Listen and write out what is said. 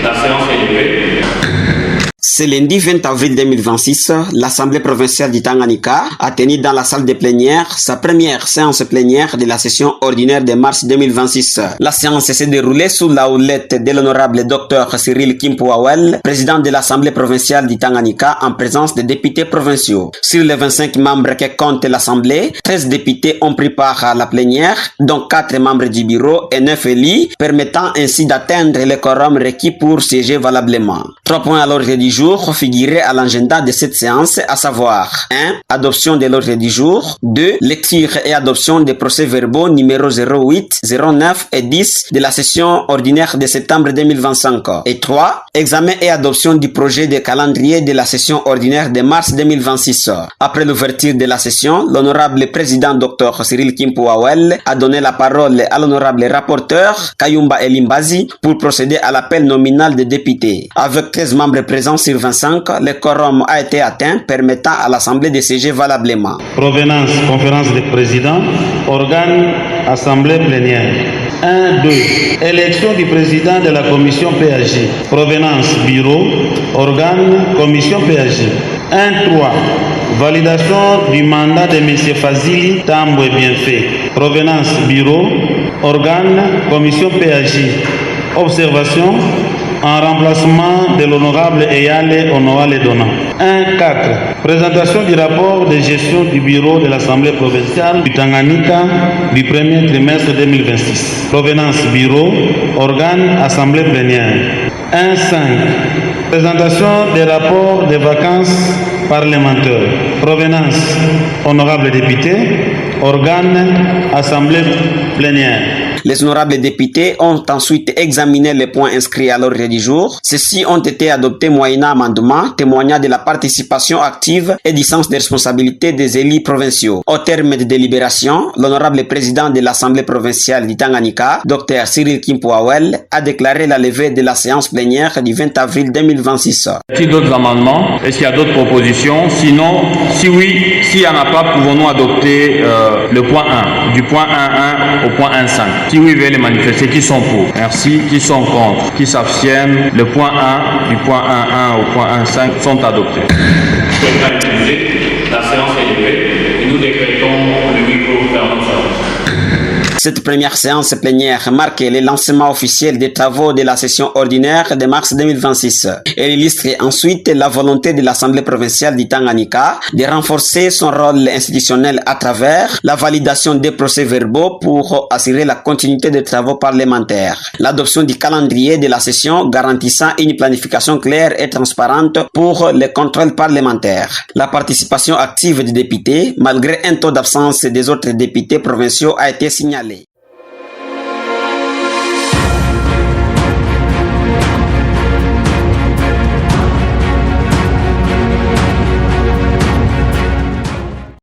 La séance est levée. Ce lundi 20 avril 2026, l'Assemblée provinciale du Tanganyika a tenu dans la salle de plénière sa première séance plénière de la session ordinaire de mars 2026. La séance s'est déroulée sous la houlette de l'honorable Dr Cyril Kimpouawel, président de l'Assemblée provinciale du Tanganyika, en présence des députés provinciaux. Sur les 25 membres que compte l'Assemblée, 13 députés ont pris part à la plénière, dont 4 membres du bureau et 9 élus, permettant ainsi d'atteindre le quorum requis pour siéger valablement. 3 points à l'ordre du jour figurés à l'agenda de cette séance, à savoir 1. Adoption de l'ordre du jour. 2. Lecture et adoption des procès-verbaux numéro 08, 09 et 10 de la session ordinaire de septembre 2025. Et 3. Examen et adoption du projet de calendrier de la session ordinaire de mars 2026. Après l'ouverture de la session, l'honorable président Dr Cyril Kimpouawel a donné la parole à l'honorable rapporteur Kayumba Elimbazi pour procéder à l'appel nominal des députés. Avec 13 membres présents sur 25, le quorum a été atteint, permettant à l'Assemblée de siéger valablement. Provenance, conférence des présidents, organe, assemblée plénière. 1, 2. Élection du président de la commission PAG. Provenance, bureau, organe, commission PAG. 1, 3. Validation du mandat de M. Fazili Tambwe Bienfait. Provenance, bureau, organe, commission PAG. Observation en remplacement de l'honorable Eyale Onoale Dona. 1.4. Présentation du rapport de gestion du bureau de l'Assemblée provinciale du Tanganyika du premier trimestre 2026. Provenance bureau, organe, assemblée plénière. 1.5. Présentation des rapports des vacances parlementaires. Provenance, honorable député, organe, assemblée plénière. Les honorables députés ont ensuite examiné les points inscrits à l'ordre du jour. Ceux-ci ont été adoptés moyennant amendement, témoignant de la participation active et du sens des responsabilités des élus provinciaux. Au terme de délibération, l'honorable président de l'Assemblée provinciale du Tanganyika, Dr Cyril Kimpouawel, a déclaré la levée de la séance plénière du 20 avril 2026. Y a-t-il d'autres amendements? Est-ce qu'il y a d'autres propositions? Sinon, si oui, s'il n'y en a pas, pouvons-nous adopter le point 1, du point 1.1 au point 1.5? Si oui, veuillez les manifester. Qui sont pour? Merci. Qui sont contre? Qui s'abstiennent? Le point 1, du point 1.1 au point 1.5 sont adoptés. La séance est levée et nous décrétons le micro fermé. Cette première séance plénière marque le lancement officiel des travaux de la session ordinaire de mars 2026. Elle illustre ensuite la volonté de l'Assemblée provinciale du Tanganyika de renforcer son rôle institutionnel à travers la validation des procès-verbaux pour assurer la continuité des travaux parlementaires. L'adoption du calendrier de la session garantissant une planification claire et transparente pour les contrôles parlementaires. La participation active des députés, malgré un taux d'absence des autres députés provinciaux, a été signalée.